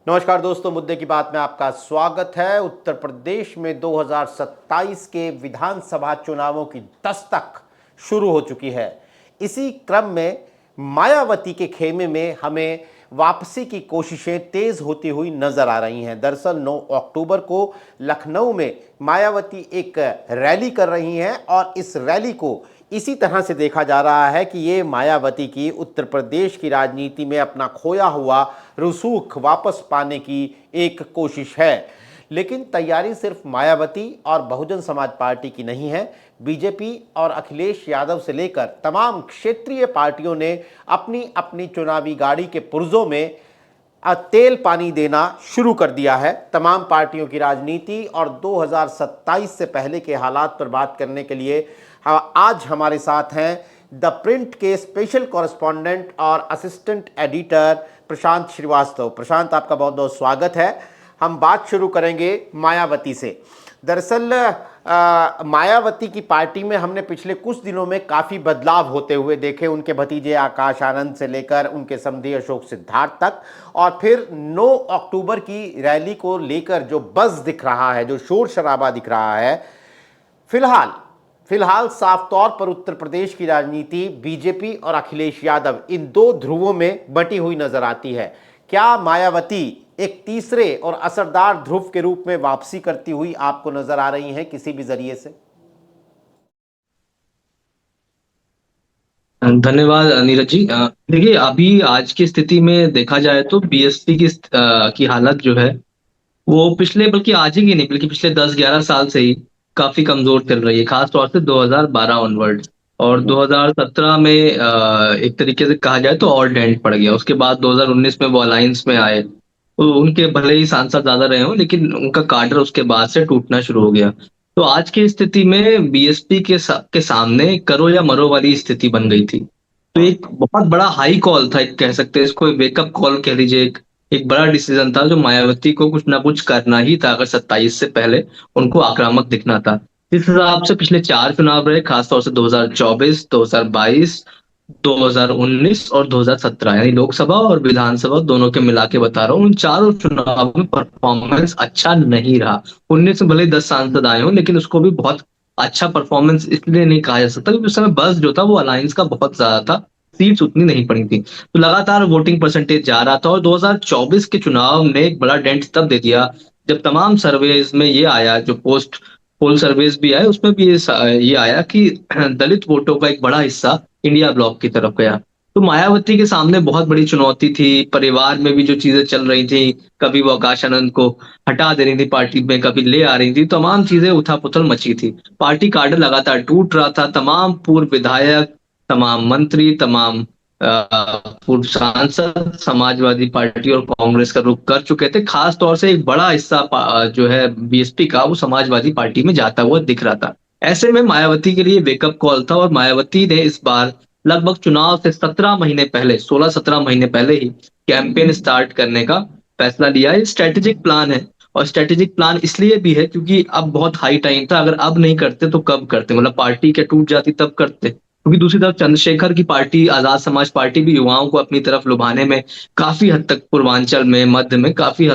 नमस्कार दोस्तों, मुद्दे की बात में आपका स्वागत है। उत्तर प्रदेश में 2027 के विधानसभा चुनावों की दस्तक शुरू हो चुकी है। इसी क्रम में मायावती के खेमे में हमें वापसी की कोशिशें तेज होती हुई नजर आ रही हैं। दरअसल 9 अक्टूबर को लखनऊ में मायावती एक रैली कर रही हैं और इस रैली को इसी तरह से देखा जा रहा है कि ये मायावती की उत्तर प्रदेश की राजनीति में अपना खोया हुआ रसूख वापस पाने की एक कोशिश है। लेकिन तैयारी सिर्फ मायावती और बहुजन समाज पार्टी की नहीं है। बीजेपी और अखिलेश यादव से लेकर तमाम क्षेत्रीय पार्टियों ने अपनी अपनी चुनावी गाड़ी के पुर्जों में तेल पानी देना शुरू कर दिया है। तमाम पार्टियों की राजनीति और 2027 से पहले के हालात पर बात करने के लिए आज हमारे साथ हैं द प्रिंट के स्पेशल कॉरेस्पॉन्डेंट और असिस्टेंट एडिटर प्रशांत श्रीवास्तव। प्रशांत, आपका बहुत बहुत स्वागत है। हम बात शुरू करेंगे मायावती से। दरअसल मायावती की पार्टी में हमने पिछले कुछ दिनों में काफ़ी बदलाव होते हुए देखे। उनके भतीजे आकाश आनंद से लेकर उनके समधी अशोक सिद्धार्थ तक, और फिर 9 अक्टूबर की रैली को लेकर जो बज़ दिख रहा है, जो शोर शराबा दिख रहा है, फिलहाल साफ तौर पर उत्तर प्रदेश की राजनीति बीजेपी और अखिलेश यादव इन दो ध्रुवों में बटी हुई नजर आती है। क्या मायावती एक तीसरे और असरदार ध्रुव के रूप में वापसी करती हुई आपको नजर आ रही हैं किसी भी जरिए से? धन्यवाद नीरज जी। देखिए, अभी आज की स्थिति में देखा जाए तो बीएसपी की हालत जो है वो पिछले, बल्कि आज ही की नहीं बल्कि पिछले 10-11 साल से ही काफी कमजोर चल रही है, खास तौर से 2012 ऑनवर्ड। और 2017 में एक तरीके से कहा जाए तो और डेंट पड़ गया। उसके बाद 2019 में वो अलायंस में आए, तो उनके भले ही सांसद ज्यादा रहे हों लेकिन उनका काडर उसके बाद से टूटना शुरू हो गया। तो आज की स्थिति में बीएसपी के सामने करो या मरो वाली स्थिति बन गई थी। तो एक बहुत बड़ा हाई कॉल था, एक कह सकते हैं इसको, वेकअप कॉल कह लीजिए। एक बड़ा डिसीजन था जो मायावती को कुछ ना कुछ करना ही था अगर 27 से पहले उनको आक्रामक दिखना था। जिस हिसाब से पिछले 4 चुनाव रहे, खासतौर से 2024, 2022, 2019 और 2017, यानी लोकसभा और विधानसभा दोनों के मिला के बता रहा हूँ, उन चारों चुनाव में परफॉर्मेंस अच्छा नहीं रहा। 19 में भले 10 सांसद आए हों लेकिन उसको भी बहुत अच्छा परफॉर्मेंस इसलिए नहीं कहा जा सकता क्योंकि उस समय बस जो था वो अलायंस का बहुत ज्यादा था, सीट्स उतनी नहीं पड़ी थी, तो लगातार वोटिंग परसेंटेज जा रहा था। और 2024 के चुनाव ने एक बड़ा डेंट तब दे दिया जब तमाम सर्वेज में ये आया, जो पोस्ट पोल सर्वेज भी आए उसमें भी ये आया कि दलित वोटों का एक बड़ा हिस्सा इंडिया ब्लॉक की तरफ गया। तो मायावती के सामने बहुत बड़ी चुनौती थी। परिवार में भी जो चीजें चल रही थी, कभी वो आकाश आनंद को हटा दे रही थी पार्टी में, कभी ले आ रही थी, तमाम चीजें उथल-पुथल मची थी। पार्टी काडर लगातार टूट रहा था। तमाम पूर्व विधायक, तमाम मंत्री, तमाम पूर्व सांसद समाजवादी पार्टी और कांग्रेस का रुख कर चुके थे। खास तौर से एक बड़ा हिस्सा जो है बीएसपी का, वो समाजवादी पार्टी में जाता हुआ दिख रहा था। ऐसे में मायावती के लिए वेकअप कॉल था और मायावती ने इस बार लगभग चुनाव से 17 महीने पहले, 16-17 महीने पहले ही कैंपेन स्टार्ट करने का फैसला लिया। ये स्ट्रेटेजिक प्लान है, और स्ट्रेटेजिक प्लान इसलिए भी है क्योंकि अब बहुत हाई टाइम था। अगर अब नहीं करते तो कब करते, मतलब पार्टी क्या टूट जाती तब करते। क्योंकि दूसरी तरफ चंद्रशेखर की पार्टी, आजाद समाज पार्टी, भी युवाओं को अपनी तरफ लुभाने में काफी हद तक पूर्वांचल में, मध्य में काफी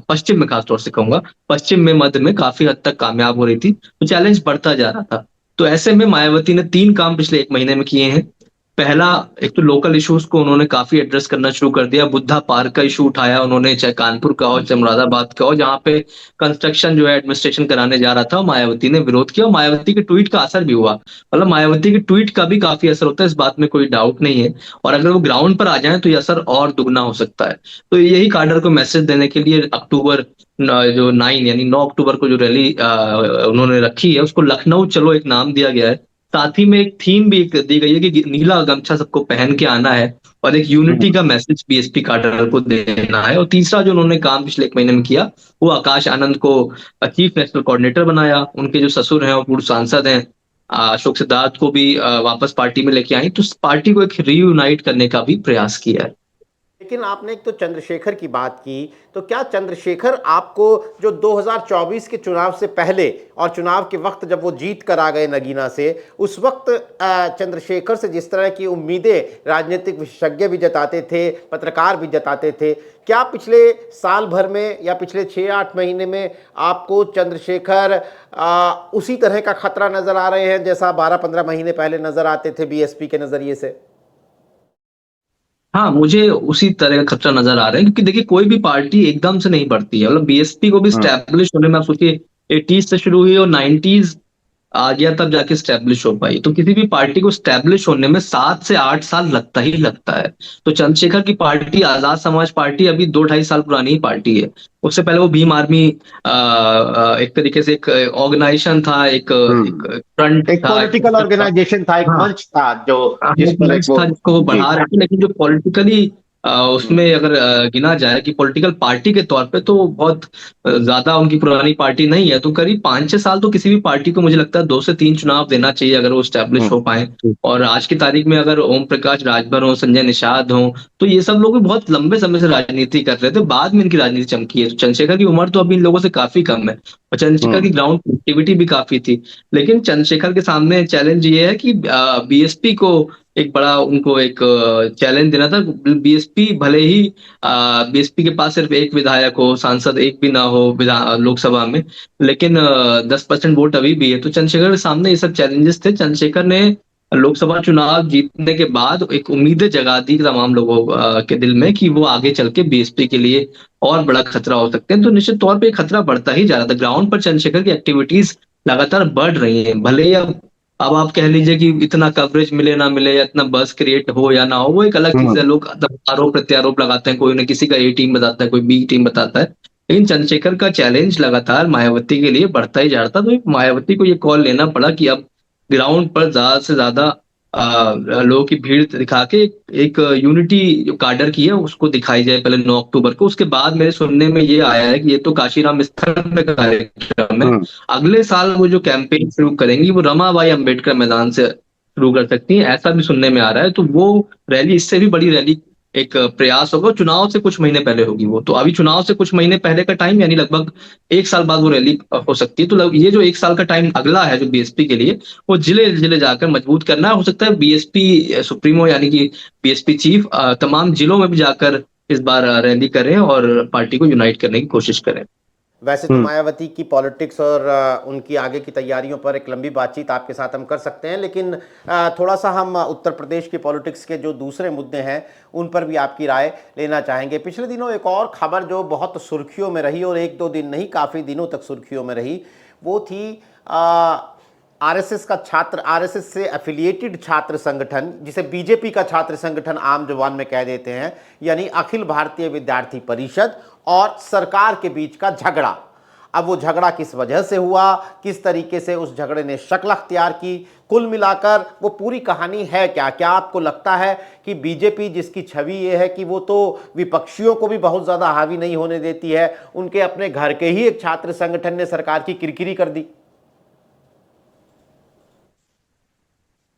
पश्चिम में, खासतौर से कहूंगा पश्चिम में, मध्य में काफी हद तक कामयाब हो रही थी। तो चैलेंज बढ़ता जा रहा था। तो ऐसे में मायावती ने 3 काम पिछले 1 महीने में किए हैं। पहला, एक तो लोकल इश्यूज को उन्होंने काफी एड्रेस करना शुरू कर दिया। बुद्धा पार्क का इशू उठाया उन्होंने, चाहे कानपुर का हो, चाहे मुरादाबाद का हो, जहाँ पे कंस्ट्रक्शन जो है एडमिनिस्ट्रेशन कराने जा रहा था, मायावती ने विरोध किया। मायावती के ट्वीट का असर भी हुआ, मतलब मायावती के ट्वीट का भी काफी असर होता है, इस बात में कोई डाउट नहीं है। और अगर वो ग्राउंड पर आ जाए तो ये असर और दुगना हो सकता है। तो यही काडर को मैसेज देने के लिए अक्टूबर जो 9 यानी 9 अक्टूबर को जो रैली उन्होंने रखी है, उसको लखनऊ चलो एक नाम दिया गया है। साथ ही में एक थीम भी दी गई है कि नीला गमछा सबको पहन के आना है, और एक यूनिटी का मैसेज बीएसपी काडर को देना है। और तीसरा जो उन्होंने काम पिछले 1 महीने में किया, वो आकाश आनंद को चीफ नेशनल कोऑर्डिनेटर बनाया। उनके जो ससुर हैं वो पूर्व सांसद हैं, अशोक सिद्धार्थ को भी वापस पार्टी में लेके आई, तो पार्टी को एक रीयूनाइट करने का भी प्रयास किया है। लेकिन आपने एक तो चंद्रशेखर की बात की, तो क्या चंद्रशेखर आपको जो 2024 के चुनाव से पहले और चुनाव के वक्त जब वो जीत कर आ गए नगीना से, उस वक्त चंद्रशेखर से जिस तरह की उम्मीदें राजनीतिक विशेषज्ञ भी जताते थे, पत्रकार भी जताते थे, क्या पिछले साल भर में या पिछले 6-8 महीने में आपको चंद्रशेखर उसी तरह का खतरा नजर आ रहे हैं जैसा 12-15 महीने पहले नजर आते थे बीएसपी के नजरिए से? हाँ, मुझे उसी तरह का खतरा नज़र आ रहा है क्योंकि देखिए कोई भी पार्टी एकदम से नहीं बढ़ती है। मतलब बीएसपी को भी एस्टैब्लिश होने में आप सोचिए 80s से शुरू हुई और 90s आ गया तब जाके एस्टैब्लिश हो पाई। तो किसी भी पार्टी को एस्टैब्लिश होने में 7 से 8 साल लगता ही लगता है। तो चंद्रशेखर की पार्टी आज़ाद समाज पार्टी अभी 2 ढाई साल पुरानी ही पार्टी है। उससे पहले वो भीम आर्मी एक तरीके से एक ऑर्गेनाइजेशन था, एक फ्रंट एक था, पॉलिटिकल ऑर्गेनाइजेशन था, एक हाँ। मंच था जो जिस एक पर एक मंच वो था जिसको वो जी बढ़ा रहे थे, लेकिन जो पॉलिटिकली उसमें अगर गिना जाए कि पॉलिटिकल पार्टी के तौर पे तो बहुत ज्यादा उनकी पुरानी पार्टी नहीं है। तो करीब 5-6 साल तो किसी भी पार्टी को मुझे लगता है 2 से 3 चुनाव देना चाहिए अगर वो स्टैब्लिश हो पाए। और आज की तारीख में अगर ओम प्रकाश राजभर हो, संजय निषाद हो, तो ये सब लोग भी बहुत लंबे समय से राजनीति कर रहे थे, बाद में इनकी राजनीति चमकी है। तो चंद्रशेखर की उम्र तो अभी इन लोगों से काफी कम है और चंद्रशेखर की ग्राउंड एक्टिविटी भी काफी थी। लेकिन चंद्रशेखर के सामने चैलेंज ये है कि बीएसपी को एक बड़ा उनको एक चैलेंज देना था। बीएसपी भले ही बीएसपी के पास सिर्फ एक विधायक हो, सांसद एक भी ना हो लोकसभा में, लेकिन 10% वोट अभी भी है। तो चंद्रशेखर के सामने ये सब चैलेंजेस थे। चंद्रशेखर ने लोकसभा चुनाव जीतने के बाद एक उम्मीदें जगा दी तमाम लोगों के दिल में कि वो आगे चल के बीएसपी के लिए और बड़ा खतरा हो सकते हैं। तो निश्चित तौर पे खतरा बढ़ता ही जा रहा था। ग्राउंड पर चंद्रशेखर की एक्टिविटीज लगातार बढ़ रही हैं। भले ही अब आप कह लीजिए कि इतना कवरेज मिले ना मिले या इतना बज़ क्रिएट हो या ना हो, वो एक अलग चीज़ है। लोग आरोप प्रत्यारोप लगाते हैं, कोई ना किसी का ए टीम बताता है, कोई बी टीम बताता है। लेकिन चंद्रशेखर का चैलेंज लगातार मायावती के लिए बढ़ता ही जा रहा था। तो मायावती को ये कॉल लेना पड़ा कि अब ग्राउंड पर ज़्यादा से ज़्यादा लोगों की भीड़ दिखा के एक यूनिटी जो काडर की है उसको दिखाई जाए पहले 9 अक्टूबर को। उसके बाद मेरे सुनने में ये आया है कि ये तो काशीराम स्थल में कार्यक्रम है। अगले साल वो जो कैंपेन शुरू करेंगी वो रमाबाई अंबेडकर मैदान से शुरू कर सकती हैं, ऐसा भी सुनने में आ रहा है। तो वो रैली इससे भी बड़ी रैली एक प्रयास होगा। चुनाव से कुछ महीने पहले होगी वो। तो अभी चुनाव से कुछ महीने पहले का टाइम यानी लगभग 1 साल बाद वो रैली हो सकती है। तो ये जो 1 साल का टाइम अगला है जो बीएसपी के लिए, वो जिले-जिले जाकर मजबूत करना है। हो सकता है बीएसपी सुप्रीमो यानी कि बीएसपी चीफ तमाम जिलों में भी जाकर इस बार रैली करें और पार्टी को यूनाइट करने की कोशिश करें। वैसे तो मायावती की पॉलिटिक्स और उनकी आगे की तैयारियों पर एक लंबी बातचीत आपके साथ हम कर सकते हैं, लेकिन थोड़ा सा हम उत्तर प्रदेश की पॉलिटिक्स के जो दूसरे मुद्दे हैं उन पर भी आपकी राय लेना चाहेंगे। पिछले दिनों एक और खबर जो बहुत सुर्खियों में रही और 1-2 दिन नहीं काफ़ी दिनों तक सुर्खियों में रही, वो थी आरएसएस का छात्र, आरएसएस से एफिलिएटेड छात्र संगठन, जिसे बीजेपी का छात्र संगठन आम जुबान में कह देते हैं, यानी अखिल भारतीय विद्यार्थी परिषद और सरकार के बीच का झगड़ा। अब वो झगड़ा किस वजह से हुआ, किस तरीके से उस झगड़े ने शक्ल अख्तियार की, कुल मिलाकर वो पूरी कहानी है क्या? क्या आपको लगता है कि बीजेपी, जिसकी छवि ये है कि वो तो विपक्षियों को भी बहुत ज़्यादा हावी नहीं होने देती है, उनके अपने घर के ही एक छात्र संगठन ने सरकार की किरकिरी कर दी?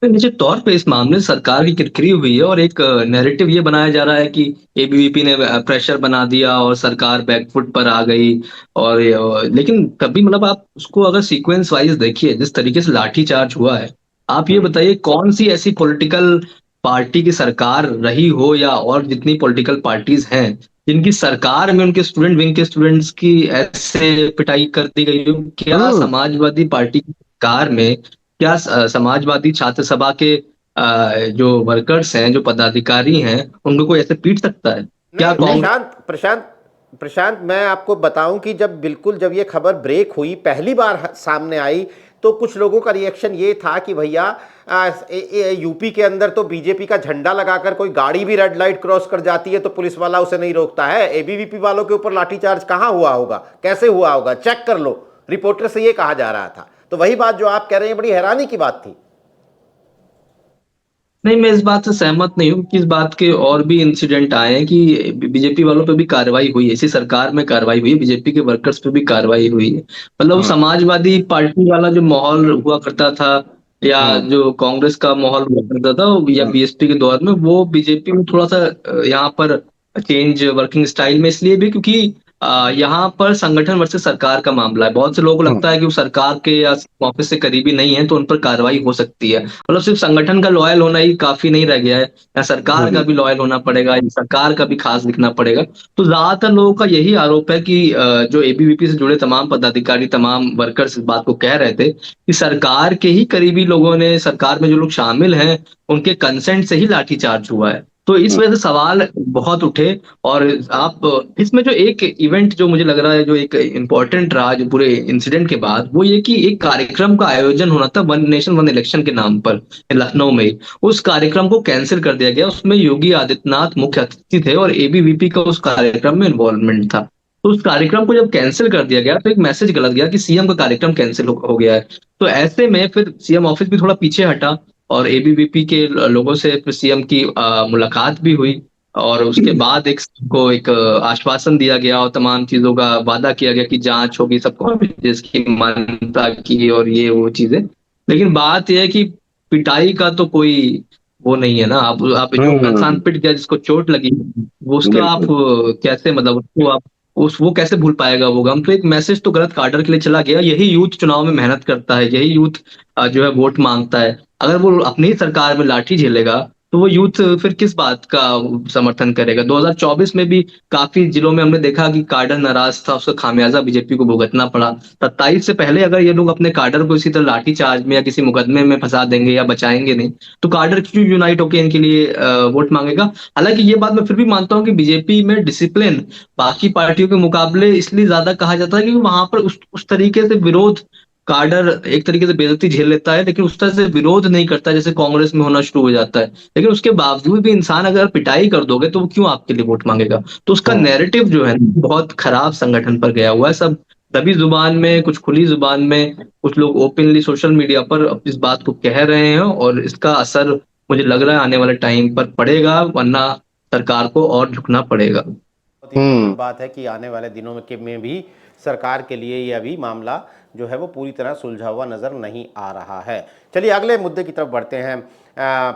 निश्चित तौर पे इस मामले में सरकार की किरकिरी हुई है और एक नैरेटिव ये बनाया जा रहा है कि एबीवीपी ने प्रेशर बना दिया और सरकार बैकफुट पर आ गई। और लेकिन कभी मतलब आप उसको अगर सीक्वेंस वाइज देखिए जिस तरीके से लाठीचार्ज हुआ है, आप ये बताइए कौन सी ऐसी पॉलिटिकल पार्टी की सरकार रही हो या और जितनी पॉलिटिकल पार्टीज हैं जिनकी सरकार में उनके स्टूडेंट विंग के स्टूडेंट्स की ऐसे पिटाई कर दी गई हो। क्या समाजवादी पार्टी की सरकार में क्या समाजवादी छात्र सभा के जो वर्कर्स हैं, जो पदाधिकारी हैं, उनको कोई ऐसे पीट सकता है? क्या नहीं, कांग्रेस प्रशांत प्रशांत प्रशांत मैं आपको बताऊं कि जब ये खबर ब्रेक हुई, पहली बार सामने आई, तो कुछ लोगों का रिएक्शन ये था कि भैया यूपी के अंदर तो बीजेपी का झंडा लगाकर कोई गाड़ी भी रेड लाइट क्रॉस कर जाती है तो पुलिस वाला उसे नहीं रोकता है। एबीवीपी वालों के ऊपर लाठीचार्ज कहाँ हुआ होगा, कैसे हुआ होगा, चेक कर लो। रिपोर्टर से ये कहा जा रहा था। तो वही बात जो आप कह रहे हैं, बड़ी हैरानी की बात थी। नहीं, मैं इस बात से सहमत नहीं हूँ कि इस बात के और भी इंसिडेंट आए हैं कि बीजेपी वालों पे भी कार्रवाई हुई है। इसी सरकार में कार्रवाई हुई है, बीजेपी के वर्कर्स पे भी कार्रवाई हुई है। मतलब समाजवादी पार्टी वाला जो माहौल हुआ करता था या जो कांग्रेस का माहौल हुआ करता था या बीएसपी के दौर में, वो बीजेपी में थोड़ा सा यहाँ पर चेंज वर्किंग स्टाइल में, इसलिए भी क्योंकि यहाँ पर संगठन वर्सेस सरकार का मामला है। बहुत से लोगों को लगता है कि वो सरकार के या ऑफिस से करीबी नहीं है तो उन पर कार्रवाई हो सकती है। मतलब सिर्फ संगठन का लॉयल होना ही काफी नहीं रह गया है, या सरकार का भी लॉयल होना पड़ेगा, या सरकार का भी खास दिखना पड़ेगा। तो ज्यादातर लोगों का यही आरोप है कि जो एबीवीपी से जुड़े तमाम पदाधिकारी, तमाम वर्कर्स इस बात को कह रहे थे कि सरकार के ही करीबी लोगों ने, सरकार में जो लोग शामिल हैं, उनके कंसेंट से ही लाठीचार्ज हुआ है। तो इस वजह से सवाल बहुत उठे। और आप इसमें जो एक इवेंट जो मुझे लग रहा है, जो एक इम्पोर्टेंट रहा जो पूरे इंसिडेंट के बाद, वो ये कि एक कार्यक्रम का आयोजन होना था वन नेशन वन इलेक्शन के नाम पर लखनऊ में ही। उस कार्यक्रम को कैंसिल कर दिया गया। उसमें योगी आदित्यनाथ मुख्य अतिथि थे और एबीवीपी का उस कार्यक्रम में इन्वॉल्वमेंट था। तो उस कार्यक्रम को जब कैंसिल कर दिया गया तो एक मैसेज गलत गया कि सीएम का कार्यक्रम कैंसिल हो गया है। तो ऐसे में फिर सीएम ऑफिस भी थोड़ा पीछे हटा और एबीवीपी के लोगों से फिर सीएम की मुलाकात भी हुई। और उसके बाद एक आश्वासन दिया गया और तमाम चीजों का वादा किया गया कि जांच होगी, सबको जिसकी मान्यता की और ये वो चीजें। लेकिन बात यह है कि पिटाई का तो कोई वो नहीं है ना। आप जो इंसान पिट गया, जिसको चोट लगी, वो उसका आप कैसे, मतलब उसको आप उस वो कैसे भूल पाएगा वो गम। तो एक मैसेज तो गलत कार्डर के लिए चला गया। यही यूथ चुनाव में मेहनत करता है, यही यूथ जो है वोट मांगता है। अगर वो अपनी ही सरकार में लाठी झेलेगा तो वो यूथ फिर किस बात का समर्थन करेगा। 2024 में भी काफी जिलों में हमने देखा कि काडर नाराज था, उसका खामियाजा बीजेपी को भुगतना पड़ा। 27 से पहले अगर ये लोग अपने काडर को इसी तरह लाठी चार्ज में या किसी मुकदमे में फंसा देंगे या बचाएंगे नहीं, तो काडर क्यों यूनाइट होकर इनके लिए वोट मांगेगा। हालांकि ये बात मैं फिर भी मानता हूँ कि बीजेपी में डिसिप्लिन बाकी पार्टियों के मुकाबले इसलिए ज्यादा कहा जाता है कि वहां पर उस तरीके से विरोध, कार्डर एक तरीके से बेइज्जती झेल लेता है लेकिन उस तरह से विरोध नहीं करता जैसे कांग्रेस में होना शुरू हो जाता है। लेकिन उसके बावजूद भी इंसान अगर पिटाई कर दोगे तो वो क्यों आपके लिए वोट मांगेगा। तो उसका नैरेटिव जो है बहुत खराब संगठन पर गया हुआ है। सब दबी जुबान में, कुछ खुली जुबान में, कुछ लोग ओपनली सोशल मीडिया पर इस बात को कह रहे हैं और इसका असर मुझे लग रहा है आने वाले टाइम पर पड़ेगा, वरना सरकार को और झुकना पड़ेगा। बहुत ही बात है कि आने वाले दिनों में भी सरकार के लिए ये अभी मामला जो है वो पूरी तरह सुलझा हुआ नज़र नहीं आ रहा है। चलिए अगले मुद्दे की तरफ बढ़ते हैं।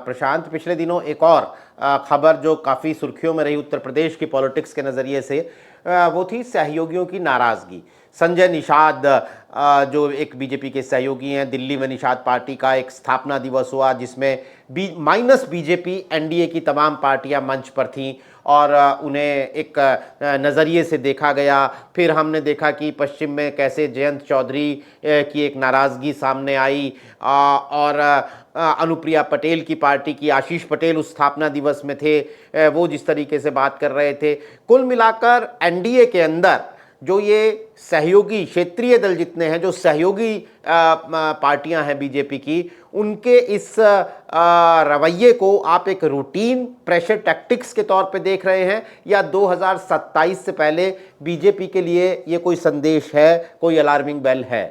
प्रशांत, पिछले दिनों एक और खबर जो काफ़ी सुर्खियों में रही उत्तर प्रदेश की पॉलिटिक्स के नज़रिए से, वो थी सहयोगियों की नाराज़गी। संजय निषाद जो एक बीजेपी के सहयोगी हैं, दिल्ली में निषाद पार्टी का एक स्थापना दिवस हुआ जिसमें माइनस बीजेपी एनडीए की तमाम पार्टियां मंच पर थीं और उन्हें एक नज़रिए से देखा गया। फिर हमने देखा कि पश्चिम में कैसे जयंत चौधरी की एक नाराज़गी सामने आई और अनुप्रिया पटेल की पार्टी की आशीष पटेल उस स्थापना दिवस में थे, वो जिस तरीके से बात कर रहे थे। कुल मिलाकर एनडीए के अंदर जो ये सहयोगी क्षेत्रीय दल जितने हैं, जो सहयोगी पार्टियां हैं बीजेपी की, उनके इस रवैये को आप एक रूटीन प्रेशर टैक्टिक्स के तौर पे देख रहे हैं या 2027 से पहले बीजेपी के लिए ये कोई संदेश है, कोई अलार्मिंग बेल है?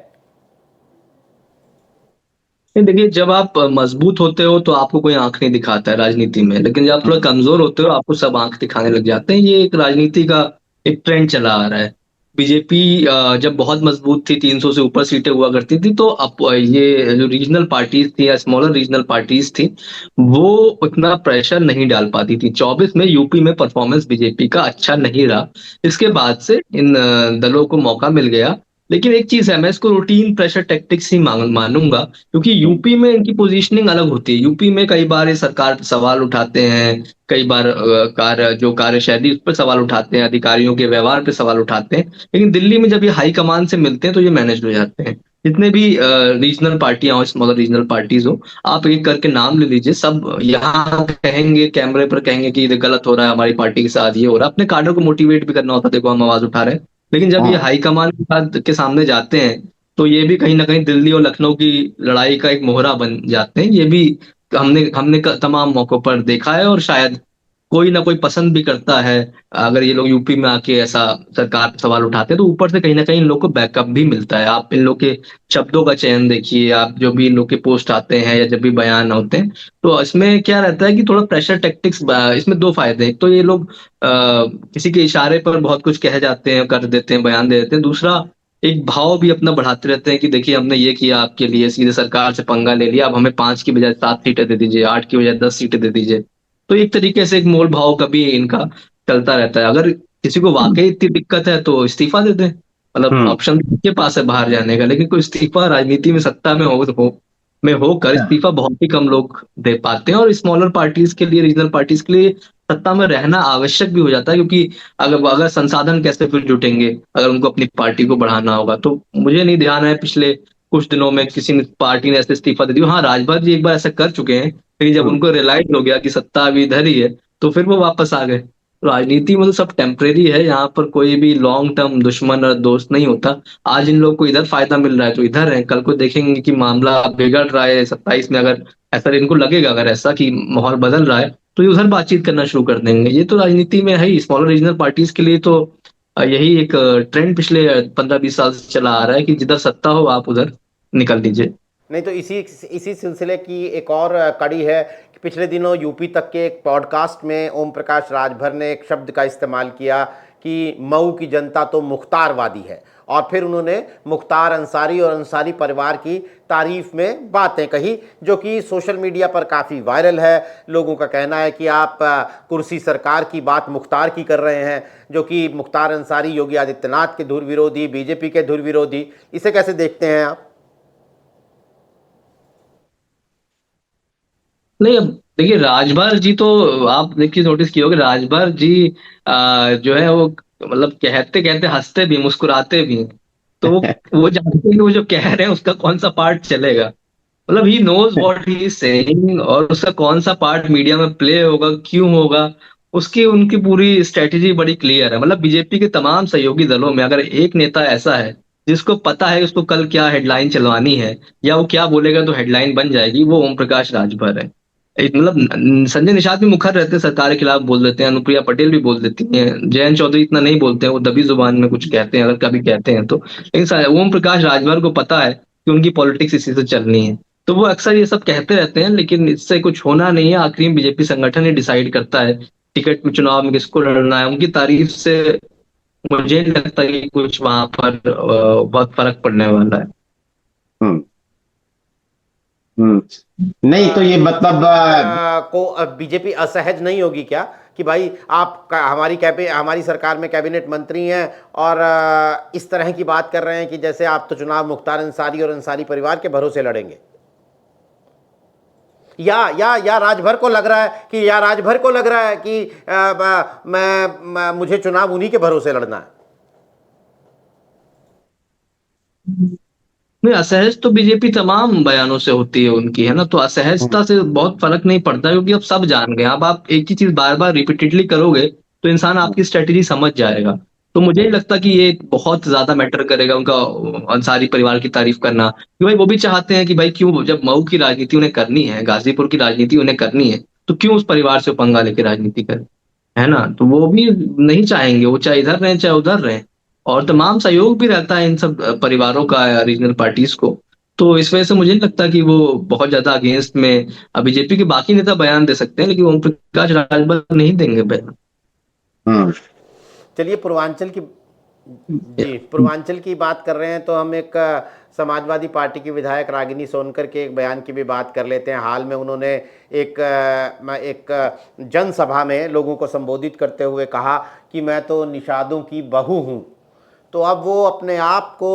देखिए, जब आप मजबूत होते हो तो आपको कोई आंख नहीं दिखाता है राजनीति में, लेकिन जब आप थोड़ा कमजोर होते हो आपको सब आंख दिखाने लग जाते हैं। ये एक राजनीति का एक ट्रेंड चला आ रहा है। बीजेपी जब बहुत मजबूत थी, 300 से ऊपर सीटें हुआ करती थी, तो अब ये जो रीजनल पार्टीज थी या स्मॉलर रीजनल पार्टीज थी, वो उतना प्रेशर नहीं डाल पाती थी। 24 में यूपी में परफॉर्मेंस बीजेपी का अच्छा नहीं रहा। इसके बाद से इन दलों को मौका मिल गया। लेकिन एक चीज है, मैं इसको रूटीन प्रेशर टैक्टिक्स ही मानूंगा, क्योंकि यूपी में इनकी पोजीशनिंग अलग होती है। यूपी में कई बार ये सरकार पे सवाल उठाते हैं, कई बार कार्यशैली उस पर सवाल उठाते हैं, अधिकारियों के व्यवहार पे सवाल उठाते हैं। लेकिन दिल्ली में जब ये हाई कमान से मिलते हैं तो ये मैनेज हो जाते हैं। जितने भी रीजनल पार्टियां हो, स्मॉलर रीजनल पार्टीज हो, आप एक करके नाम ले लीजिए, सब यहाँ कहेंगे, कैमरे पर कहेंगे कि ये गलत हो रहा है, हमारी पार्टी के साथ ये हो रहा है। अपने काडर को मोटिवेट भी करना होता है, देखो हम आवाज उठा रहे हैं। लेकिन जब ये हाईकमान के सामने जाते हैं तो ये भी कहीं ना कहीं दिल्ली और लखनऊ की लड़ाई का एक मोहरा बन जाते हैं। ये भी हमने हमने तमाम मौकों पर देखा है और शायद कोई ना कोई पसंद भी करता है। अगर ये लोग यूपी में आके ऐसा सरकार पे सवाल उठाते हैं तो ऊपर से कहीं ना कहीं इन लोग को बैकअप भी मिलता है। आप इन लोग के शब्दों का चयन देखिए, आप जो भी इन लोग के पोस्ट आते हैं या जब भी बयान होते हैं, तो इसमें क्या रहता है कि थोड़ा प्रेशर टैक्टिक्स, इसमें दो फायदे हैं। एक तो ये लोग किसी के इशारे पर बहुत कुछ कह जाते हैं, कर देते हैं, बयान दे देते हैं। दूसरा, एक भाव भी अपना बढ़ाते रहते हैं कि देखिए हमने ये किया आपके लिए, सीधे सरकार से पंगा ले लिया, अब हमें 5 की बजाय 7 सीटें दे दीजिए, 8 की बजाय 10 सीटें दे दीजिए। तो एक तरीके से एक मोल भाव का भी इनका चलता रहता है। अगर किसी को वाकई इतनी दिक्कत है तो इस्तीफा दे दें, मतलब ऑप्शन के पास है बाहर जाने का, लेकिन कोई इस्तीफा राजनीति में सत्ता में में होकर इस्तीफा बहुत ही कम लोग दे पाते हैं। और स्मॉलर पार्टीज के लिए, रीजनल पार्टीज के लिए सत्ता में रहना आवश्यक भी हो जाता है, क्योंकि अगर अगर संसाधन कैसे फिर जुटेंगे अगर उनको अपनी पार्टी को बढ़ाना होगा। तो मुझे नहीं ध्यान है पिछले कुछ दिनों में किसी ने पार्टी ने ऐसे इस्तीफा दे दिया। हाँ, राजभर जी एक बार ऐसा कर चुके हैं, लेकिन जब उनको रियलाइज हो गया कि सत्ता अभी इधर ही है तो फिर वो वापस आ गए। राजनीति में तो सब टेम्परेरी है, यहाँ पर कोई भी लॉन्ग टर्म दुश्मन और दोस्त नहीं होता। आज इन लोग को इधर फायदा मिल रहा है तो इधर है, कल को देखेंगे कि मामला बिगड़ रहा है 27 में, अगर ऐसा इनको लगेगा, अगर ऐसा कि माहौल बदल रहा है तो ये उधर बातचीत करना शुरू कर देंगे। ये तो राजनीति में है ही। स्मॉलर रीजनल पार्टीज के लिए तो यही एक ट्रेंड पिछले 15-20 साल से चला आ रहा है कि जिधर सत्ता हो आप उधर निकल लीजिए। नहीं तो इसी सिलसिले की एक और कड़ी है कि पिछले दिनों यूपी तक के एक पॉडकास्ट में ओम प्रकाश राजभर ने एक शब्द का इस्तेमाल किया कि मऊ की जनता तो मुख्तारवादी है, और फिर उन्होंने मुख्तार अंसारी और अंसारी परिवार की तारीफ में बातें कही, जो कि सोशल मीडिया पर काफ़ी वायरल है। लोगों का कहना है कि आप कुर्सी सरकार की बात मुख्तार की कर रहे हैं, जो कि मुख्तार अंसारी योगी आदित्यनाथ के धुर विरोधी, बीजेपी के धुर विरोधी। इसे कैसे देखते हैं आप? नहीं, अब देखिए राजभर जी तो आप देखिए नोटिस किए होंगे, राजभर जी जो है वो मतलब कहते कहते हंसते भी मुस्कुराते भी हैं। तो वो जानते हैं कि वो जो कह रहे हैं उसका कौन सा पार्ट चलेगा, मतलब he knows what he is saying, और उसका कौन सा पार्ट मीडिया में प्ले होगा, क्यों होगा, उसकी उनकी पूरी स्ट्रेटेजी बड़ी क्लियर है। मतलब बीजेपी के तमाम सहयोगी दलों में अगर एक नेता ऐसा है जिसको पता है उसको कल क्या हेडलाइन चलवानी है या वो क्या बोलेगा तो हेडलाइन बन जाएगी, वो ओम प्रकाश राजभर है। मतलब संजय निषाद भी मुखर रहते हैं, सरकार के खिलाफ बोल देते हैं, अनुप्रिया पटेल भी बोल देती हैं, जयंत चौधरी इतना नहीं बोलते हैं, वो दबी जुबान में कुछ कहते हैं अगर कभी कहते हैं तो। लेकिन ओम प्रकाश राजभर को पता है कि उनकी पॉलिटिक्स इसी से चलनी है, तो वो अक्सर ये सब कहते रहते हैं, लेकिन इससे कुछ होना नहीं है। आखिरी में बीजेपी संगठन ही डिसाइड करता है टिकट में, चुनाव में किसको लड़ना है। उनकी तारीफ से मुझे नहीं लगता कि कुछ वहां पर बहुत फर्क पड़ने वाला है। हम्म नहीं तो ये मतलब को बीजेपी असहज नहीं होगी क्या कि भाई आप हमारी सरकार में कैबिनेट मंत्री हैं और इस तरह की बात कर रहे हैं कि जैसे आप तो चुनाव मुख्तार अंसारी और अंसारी परिवार के भरोसे लड़ेंगे? या राजभर को लग रहा है कि मुझे चुनाव उन्हीं के भरोसे लड़ना है? नहीं, असहज तो बीजेपी तमाम बयानों से होती है उनकी, है ना, तो असहजता से बहुत फर्क नहीं पड़ता, क्योंकि अब सब जान गए। अब आप एक ही चीज बार बार रिपीटेडली करोगे तो इंसान आपकी स्ट्रेटेजी समझ जाएगा। तो मुझे नहीं लगता कि ये बहुत ज्यादा मैटर करेगा उनका अंसारी परिवार की तारीफ करना, कि भाई वो भी चाहते हैं कि भाई क्यों, जब मऊ की राजनीति उन्हें करनी है, गाजीपुर की राजनीति उन्हें करनी है, तो क्यों उस परिवार से पंगा लेके राजनीति करें, है ना। तो वो भी नहीं चाहेंगे, वो चाहे इधर रहें चाहे उधर रहें। और तमाम सहयोग भी रहता है इन सब परिवारों का रीजनल पार्टीज को। तो इस वजह से मुझे नहीं लगता कि वो बहुत ज्यादा अगेंस्ट में बीजेपी के बाकी नेता बयान दे सकते हैं, लेकिन ओम प्रकाश राजभर नहीं देंगे बयान। चलिए पूर्वांचल की बात कर रहे हैं तो हम एक समाजवादी पार्टी की विधायक रागिनी सोनकर के एक बयान की भी बात कर लेते हैं। हाल में उन्होंने एक जनसभा में लोगों को संबोधित करते हुए कहा कि मैं तो निषादों की बहू हूँ। तो अब वो अपने आप को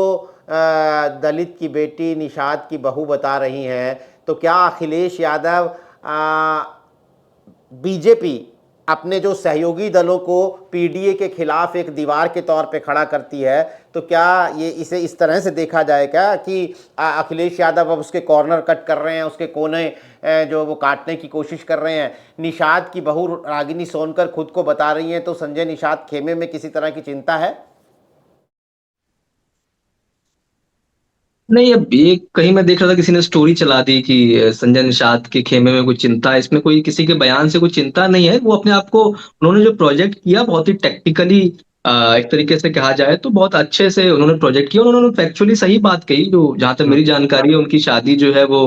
दलित की बेटी, निषाद की बहू बता रही हैं। तो क्या अखिलेश यादव, बीजेपी अपने जो सहयोगी दलों को पीडीए के खिलाफ एक दीवार के तौर पे खड़ा करती है, तो क्या ये इसे इस तरह से देखा जाए क्या कि अखिलेश यादव अब उसके कॉर्नर कट कर रहे हैं, उसके कोने जो वो काटने की कोशिश कर रहे हैं? निषाद की बहू रागिनी सोनकर खुद को बता रही हैं, तो संजय निषाद खेमे में किसी तरह की चिंता है? नहीं, अब ये कहीं मैं देख रहा था किसी ने स्टोरी चला दी कि संजय निषाद के खेमे में कोई चिंता है। इसमें कोई किसी के बयान से कोई चिंता नहीं है। वो अपने आप को, उन्होंने जो प्रोजेक्ट किया बहुत ही टेक्निकली, एक तरीके से कहा जाए तो बहुत अच्छे से उन्होंने प्रोजेक्ट किया। उन्होंने फैक्चुअली सही बात कही, जो जहां तक मेरी जानकारी है उनकी शादी जो है वो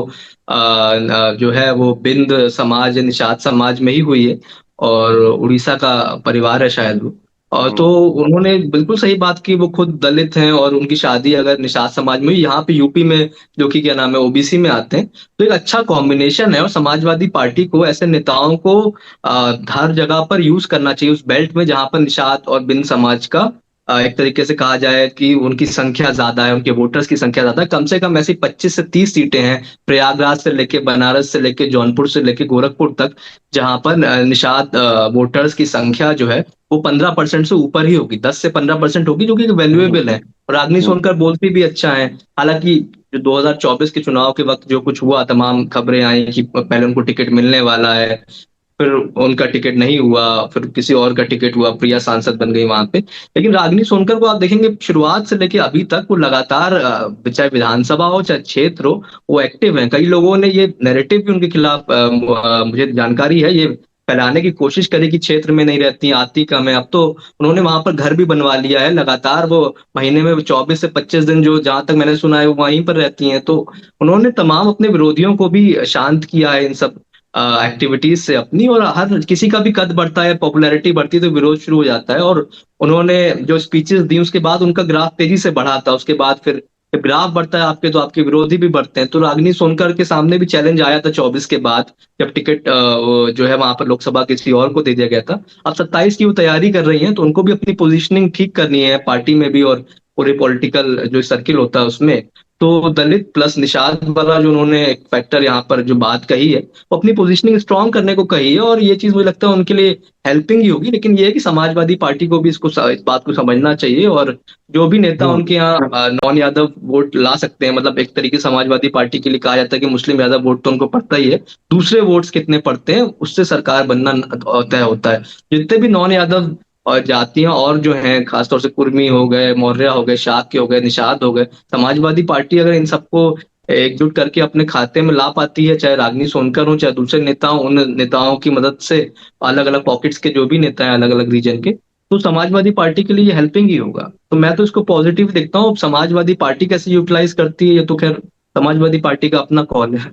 जो है वो बिंद समाज, निषाद समाज में ही हुई है, और उड़ीसा का परिवार है शायद वो। तो उन्होंने बिल्कुल सही बात की, वो खुद दलित हैं और उनकी शादी अगर निषाद समाज में हुई, यहाँ पे यूपी में जो कि क्या नाम है ओबीसी में आते हैं, तो एक अच्छा कॉम्बिनेशन है। और समाजवादी पार्टी को ऐसे नेताओं को हर जगह पर यूज करना चाहिए उस बेल्ट में जहाँ पर निषाद और बिन समाज का एक तरीके से कहा जाए कि उनकी संख्या ज्यादा है, उनके वोटर्स की संख्या ज्यादा है। कम से कम ऐसी 25 से 30 सीटें हैं प्रयागराज से लेके बनारस से लेके जौनपुर से लेके गोरखपुर तक, जहां पर निषाद वोटर्स की संख्या जो है वो 15% से ऊपर ही होगी, 10 से 15% होगी, जो कि वैल्यूएबल है। और रागनी सोनकर बोलती भी अच्छा है। हालांकि जो 2024 के चुनाव के वक्त जो कुछ हुआ, तमाम खबरें आई कि पहले उनको टिकट मिलने वाला है, फिर उनका टिकट नहीं हुआ, फिर किसी और का टिकट हुआ, प्रिया सांसद बन गई वहां पे। लेकिन रागिनी सोनकर को आप देखेंगे शुरुआत से लेके अभी तक वो लगातार चाहे विधानसभा हो चाहे क्षेत्र हो, वो एक्टिव है। कई लोगों ने ये नैरेटिव भी उनके खिलाफ मुझे जानकारी है, ये फैलाने की कोशिश करी कि क्षेत्र में नहीं रहती, आती कम है। अब तो उन्होंने वहां पर घर भी बनवा लिया है, लगातार वो महीने में 24 से 25 दिन, जो जहां तक मैंने सुना है, वो वहीं पर रहती हैं। तो उन्होंने तमाम अपने विरोधियों को भी शांत किया है इन सब एक्टिविटीज से अपनी। और हर किसी का भी कद बढ़ता है, पॉपुलैरिटी बढ़ती है, तो विरोध शुरू हो जाता है। और उन्होंने जो स्पीचेस दी उसके बाद उनका ग्राफ तेजी से बढ़ा था, उसके बाद फिर जब ग्राफ बढ़ता है आपके, तो आपके विरोधी भी बढ़ते हैं। तो रागिनी सोनकर के सामने भी चैलेंज आया था 24 के बाद, जब टिकट जो है वहां पर लोकसभा किसी और को दे दिया गया था। अब 27 की वो तैयारी कर रही हैं, तो उनको भी अपनी पोजीशनिंग ठीक करनी है पार्टी में भी और पूरे पॉलिटिकल जो सर्किल होता है उसमें। तो दलित प्लस निषाद वाला जो उन्होंने एक फैक्टर यहाँ पर जो बात कही है, वो अपनी पोजीशनिंग स्ट्रांग करने को कही है, और ये चीज मुझे लगता है उनके लिए हेल्पिंग ही होगी। लेकिन ये है कि समाजवादी पार्टी को भी इस बात को समझना चाहिए, और जो भी नेता उनके यहाँ नॉन यादव वोट ला सकते हैं, मतलब एक तरीके से समाजवादी पार्टी के लिए कहा जाता है कि मुस्लिम यादव वोट तो उनको पड़ता ही है, दूसरे वोट्स कितने पड़ते हैं उससे सरकार बनना तय होता है। जितने भी नॉन यादव और जातियां और जो हैं, खासतौर से कुर्मी हो गए, मौर्य हो गए, शाक्य हो गए, निषाद हो गए, समाजवादी पार्टी अगर इन सबको एकजुट करके अपने खाते में ला पाती है, चाहे रागनी सोनकर हो चाहे दूसरे नेता हो, उन नेताओं की मदद से, अलग अलग पॉकेट्स के जो भी नेता हैं अलग अलग रीजन के, तो समाजवादी पार्टी के लिए हेल्पिंग ही होगा। तो मैं तो इसको पॉजिटिव देखता हूँ। समाजवादी पार्टी कैसे यूटिलाइज करती है ये तो खैर समाजवादी पार्टी का अपना कॉल है।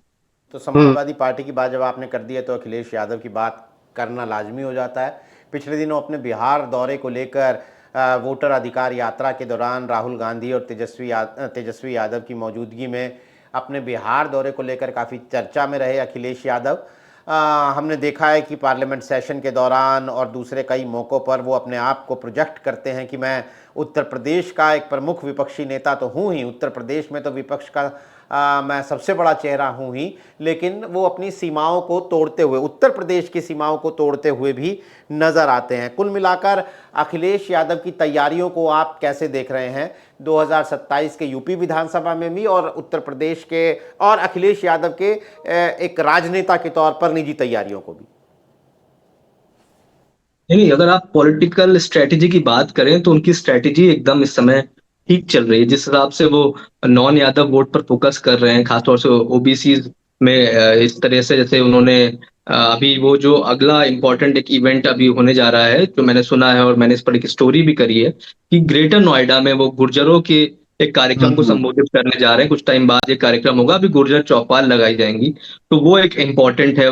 तो समाजवादी पार्टी की बात जब आपने कर दी है, तो अखिलेश यादव की बात करना लाजमी हो जाता है। पिछले दिनों अपने बिहार दौरे को लेकर वोटर अधिकार यात्रा के दौरान राहुल गांधी और तेजस्वी यादव की मौजूदगी में अपने बिहार दौरे को लेकर काफ़ी चर्चा में रहे अखिलेश यादव। हमने देखा है कि पार्लियामेंट सेशन के दौरान और दूसरे कई मौक़ों पर वो अपने आप को प्रोजेक्ट करते हैं कि मैं उत्तर प्रदेश का एक प्रमुख विपक्षी नेता तो हूँ ही, उत्तर प्रदेश में तो विपक्ष का मैं सबसे बड़ा चेहरा हूँ ही, लेकिन वो अपनी सीमाओं को तोड़ते हुए, उत्तर प्रदेश की सीमाओं को तोड़ते हुए भी नज़र आते हैं। कुल मिलाकर अखिलेश यादव की तैयारियों को आप कैसे देख रहे हैं 2027 के यूपी विधानसभा में भी, और उत्तर प्रदेश के और अखिलेश यादव के एक राजनेता के तौर पर निजी तैयारियों को भी? नहीं, अगर आप पॉलिटिकल स्ट्रेटेजी की बात करें तो उनकी स्ट्रेटेजी एकदम इस समय ठीक चल रही है। जिस हिसाब से वो नॉन यादव वोट पर फोकस कर रहे हैं, खासतौर से ओबीसी में, इस तरह से जैसे उन्होंने अभी वो जो अगला इम्पोर्टेंट एक इवेंट अभी होने जा रहा है, जो मैंने सुना है और मैंने इस पर एक स्टोरी भी करी है, कि ग्रेटर नोएडा में वो गुर्जरों के एक कार्यक्रम को संबोधित करने जा रहे हैं। कुछ टाइम बाद ये कार्यक्रम होगा, अभी गुर्जर चौपाल लगाई जाएंगी। तो वो एक इम्पोर्टेंट है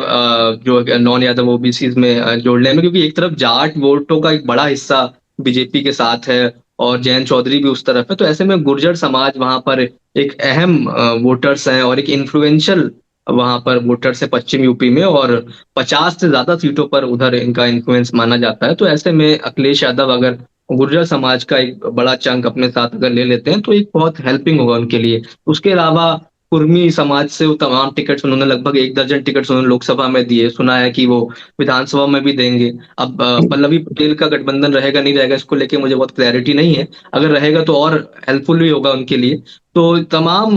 जो नॉन यादव ओबीसी में जोड़ने में, क्योंकि एक तरफ जाट वोटों का एक बड़ा हिस्सा बीजेपी के साथ है और जयंत चौधरी भी उस तरफ है। तो ऐसे में गुर्जर समाज वहां पर एक अहम वोटर्स हैं और एक इन्फ्लुएंशियल वहां पर वोटर्स है पश्चिम यूपी में, और 50 से ज्यादा सीटों पर उधर इनका इन्फ्लुएंस माना जाता है। तो ऐसे में अखिलेश यादव अगर गुर्जर समाज का एक बड़ा चंक अपने साथ अगर ले लेते हैं तो एक बहुत हेल्पिंग होगा उनके लिए। उसके अलावा कुर्मी समाज से वो तमाम टिकट्स उन्होंने लगभग 1 दर्जन टिकट्स उन्होंने लोकसभा में दिए, सुना है कि वो विधानसभा में भी देंगे। अब पल्लवी पटेल का गठबंधन रहेगा नहीं रहेगा इसको लेके मुझे बहुत क्लैरिटी नहीं है, अगर रहेगा तो और हेल्पफुल भी होगा उनके लिए। तो तमाम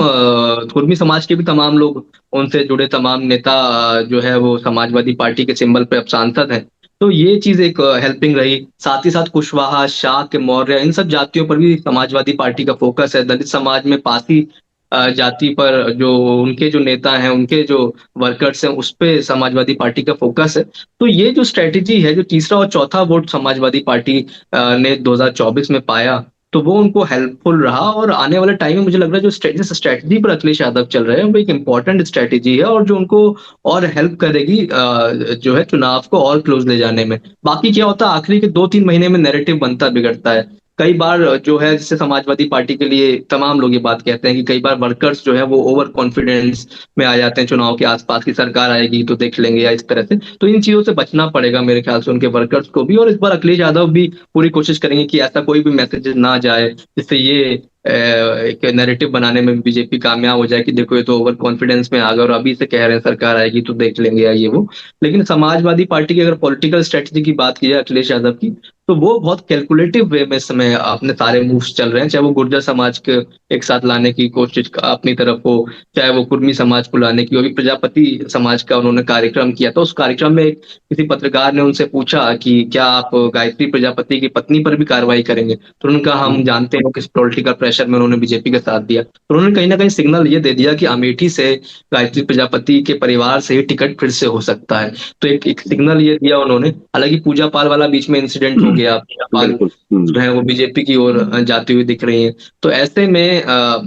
कुर्मी समाज के भी तमाम लोग, उनसे जुड़े तमाम नेता जो है वो समाजवादी पार्टी के सिंबल पे अब सांसद हैं। तो ये चीज एक हेल्पिंग रही। साथ ही साथ कुशवाहा, शाक्य, मौर्य, इन सब जातियों पर भी समाजवादी पार्टी का फोकस है। दलित समाज में पासी जाति पर जो उनके जो नेता हैं, उनके जो वर्कर्स हैं, उस पे समाजवादी पार्टी का फोकस है। तो ये जो स्ट्रेटेजी है, जो तीसरा और चौथा वोट समाजवादी पार्टी ने 2024 में पाया, तो वो उनको हेल्पफुल रहा और आने वाले टाइम में मुझे लग रहा है जिस स्ट्रैटेजी पर अखिलेश यादव चल रहे हैं वो एक इम्पोर्टेंट स्ट्रैटेजी है और जो उनको और हेल्प करेगी जो है चुनाव को और क्लोज ले जाने में। बाकी क्या होता है आखिरी के 2-3 महीने में नैरेटिव बनता बिगड़ता है। कई बार जो है जैसे समाजवादी पार्टी के लिए तमाम लोग ये बात कहते हैं कि कई बार वर्कर्स जो है वो ओवर कॉन्फिडेंस में आ जाते हैं चुनाव के आसपास की सरकार आएगी तो देख लेंगे या इस तरह से। तो इन चीज़ों से बचना पड़ेगा मेरे ख्याल से उनके वर्कर्स को भी और इस बार अखिलेश यादव भी पूरी कोशिश करेंगे कि ऐसा कोई भी मैसेज ना जाए जिससे ये एक नैरेटिव बनाने में बीजेपी कामयाब हो जाए कि देखो ये तो ओवर कॉन्फिडेंस में आ गए और अभी से कह रहे हैं सरकार आएगी तो देख लेंगे या ये वो। लेकिन समाजवादी पार्टी की अगर पॉलिटिकल स्ट्रेटजी की बात की जाए अखिलेश यादव की तो वो बहुत कैलकुलेटिव वे में इस समय अपने सारे मूव्स चल रहे हैं चाहे वो गुर्जर समाज के एक साथ लाने की कोशिश अपनी तरफ हो चाहे वो कुर्मी समाज को लाने की हो। अभी प्रजापति समाज का उन्होंने कार्यक्रम किया था उस कार्यक्रम में किसी पत्रकार ने उनसे पूछा कि क्या आप गायत्री प्रजापति की पत्नी पर भी कार्रवाई करेंगे तो उनका हम जानते हैं किस पॉलिटिकल प्रेशर में उन्होंने बीजेपी का साथ दिया तो उन्होंने कहीं ना कहीं सिग्नल ये दे दिया कि अमेठी से गायत्री प्रजापति के परिवार से ही टिकट फिर से हो सकता है। तो एक सिग्नल ये दिया उन्होंने। हालांकि पूजा पाल वाला बीच में इंसिडेंट हो गया पूजा पाल बिल्कुल। जो है वो बीजेपी की ओर जाती हुई दिख रही है। तो ऐसे में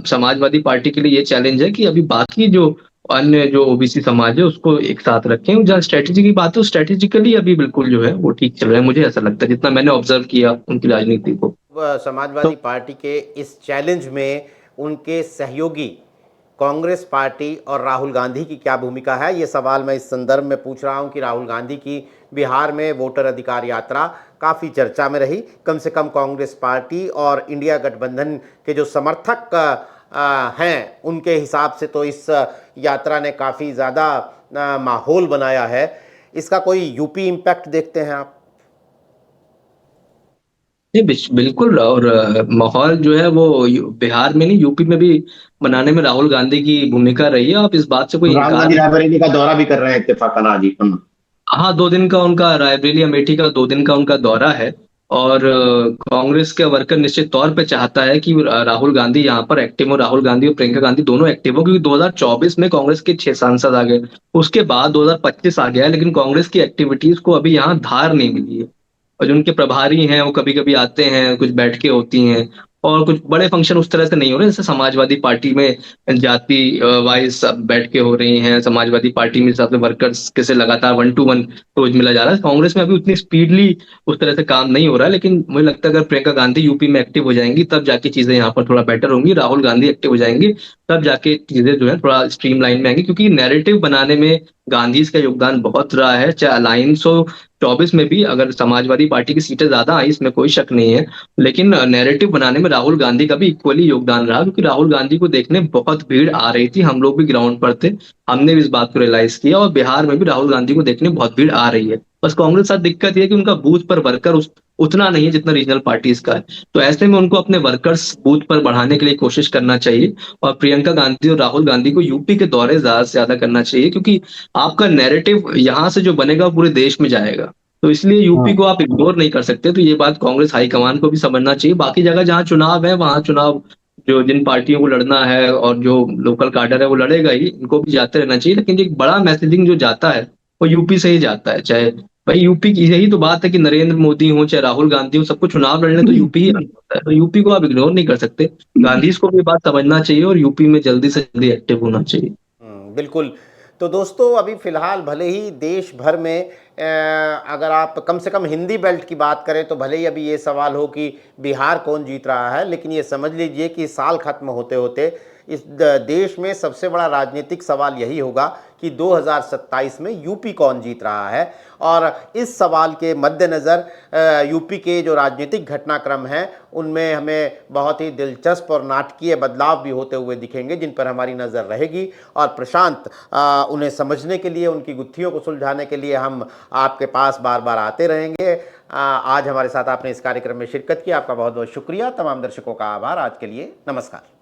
समाजवादी पार्टी के लिए ये चैलेंज है कि अभी बाकी जो अन्य जो ओबीसी समाज है उसको एक साथ रखें। जहाँ स्ट्रेटेजी की बात है स्ट्रेटेजिकली अभी बिल्कुल जो है वो ठीक चल रहा है मुझे ऐसा लगता है जितना मैंने ऑब्जर्व किया उनकी राजनीति को। समाजवादी पार्टी के इस चैलेंज में उनके सहयोगी कांग्रेस पार्टी और राहुल गांधी की क्या भूमिका है, ये सवाल मैं इस संदर्भ में पूछ रहा हूं कि राहुल गांधी की बिहार में वोटर अधिकार यात्रा काफ़ी चर्चा में रही। कम से कम कांग्रेस पार्टी और इंडिया गठबंधन के जो समर्थक हैं उनके हिसाब से तो इस यात्रा ने काफ़ी ज़्यादा माहौल बनाया है। इसका कोई यूपी इम्पैक्ट देखते हैं आप? नहीं बिल्कुल और माहौल जो है वो बिहार में नहीं यूपी में भी बनाने में राहुल गांधी की भूमिका रही है। आप इस बात से कोई राहुल इनकार गांधी नहीं। रायबरेली का दौरा भी कर रहे हैं इत्तेफाकन आज ही। हाँ 2 दिन का उनका रायबरेली अमेठी का 2 दिन का उनका दौरा है और कांग्रेस के वर्कर निश्चित तौर पे चाहता है कि राहुल गांधी यहाँ पर एक्टिव हो। राहुल गांधी और प्रियंका गांधी दोनों एक्टिव हो क्योंकि 2024 में कांग्रेस के 6 सांसद आ गए उसके बाद 2025 आ गया है लेकिन कांग्रेस की एक्टिविटीज को अभी यहाँ धार नहीं मिली है। और जो उनके प्रभारी हैं वो कभी कभी आते हैं कुछ बैठकें होती हैं और कुछ बड़े फंक्शन उस तरह से नहीं हो रहे जैसे समाजवादी पार्टी में जाति वाइज सब बैठ के हो रही हैं। समाजवादी पार्टी में हिसाब से वर्कर्स के से लगातार 1-to-1 रोज मिला जा रहा है। कांग्रेस में अभी उतनी स्पीडली उस तरह से काम नहीं हो रहा है लेकिन मुझे लगता है अगर प्रियंका गांधी यूपी में एक्टिव हो जाएंगी तब जाके चीजें यहाँ पर थोड़ा बेटर होंगी। राहुल गांधी एक्टिव हो जाएंगे तब जाके चीजें जो है थोड़ा स्ट्रीमलाइन में आएंगी क्योंकि नैरेटिव बनाने में गांधी का योगदान बहुत रहा है। चाहे अलायंस हो 24 में भी अगर समाजवादी पार्टी की सीटें ज्यादा आई इसमें कोई शक नहीं है लेकिन नैरेटिव बनाने में राहुल गांधी का भी इक्वली योगदान रहा क्योंकि राहुल गांधी को देखने बहुत भीड़ आ रही थी। हम लोग भी ग्राउंड पर थे हमने भी इस बात को रियलाइज किया और बिहार में भी राहुल गांधी को देखने बहुत भीड़ आ रही है। बस कांग्रेस के साथ दिक्कत यह है कि उनका बूथ पर वर्कर उतना नहीं है जितना रीजनल पार्टीज का है। तो ऐसे में उनको अपने वर्कर्स बूथ पर बढ़ाने के लिए कोशिश करना चाहिए और प्रियंका गांधी और राहुल गांधी को यूपी के दौरे ज्यादा से ज्यादा करना चाहिए क्योंकि आपका नैरेटिव यहाँ से जो बनेगा वो पूरे देश में जाएगा। तो इसलिए यूपी को आप इग्नोर नहीं कर सकते। तो ये बात कांग्रेस हाईकमान को भी समझना चाहिए। बाकी जगह जहाँ चुनाव है वहां चुनाव जो जिन पार्टियों को लड़ना है और जो लोकल कार्डर है वो लड़ेगा ही इनको भी जाते रहना चाहिए लेकिन एक बड़ा मैसेजिंग जो जाता है वो यूपी से ही जाता है। चाहे भाई यूपी की यही तो बात है कि नरेंद्र मोदी हो चाहे राहुल गांधी हो सबको चुनाव लड़ने तो यूपी ही होता है। तो यूपी को आप इग्नोर नहीं कर सकते। गांधी को भी बात समझना चाहिए और यूपी में जल्दी से जल्दी एक्टिव होना चाहिए। बिल्कुल। तो दोस्तों अभी फ़िलहाल भले ही देश भर में अगर आप कम से कम हिंदी बेल्ट की बात करें तो भले ही अभी ये सवाल हो कि बिहार कौन जीत रहा है लेकिन ये समझ लीजिए कि साल खत्म होते होते इस देश में सबसे बड़ा राजनीतिक सवाल यही होगा कि 2027 में यूपी कौन जीत रहा है। और इस सवाल के मद्देनज़र यूपी के जो राजनीतिक घटनाक्रम हैं उनमें हमें बहुत ही दिलचस्प और नाटकीय बदलाव भी होते हुए दिखेंगे जिन पर हमारी नज़र रहेगी। और प्रशांत उन्हें समझने के लिए उनकी गुत्थियों को सुलझाने के लिए हम आपके पास बार बार आते रहेंगे। आज हमारे साथ आपने इस कार्यक्रम में शिरकत की आपका बहुत बहुत शुक्रिया। तमाम दर्शकों का आभार। आज के लिए नमस्कार।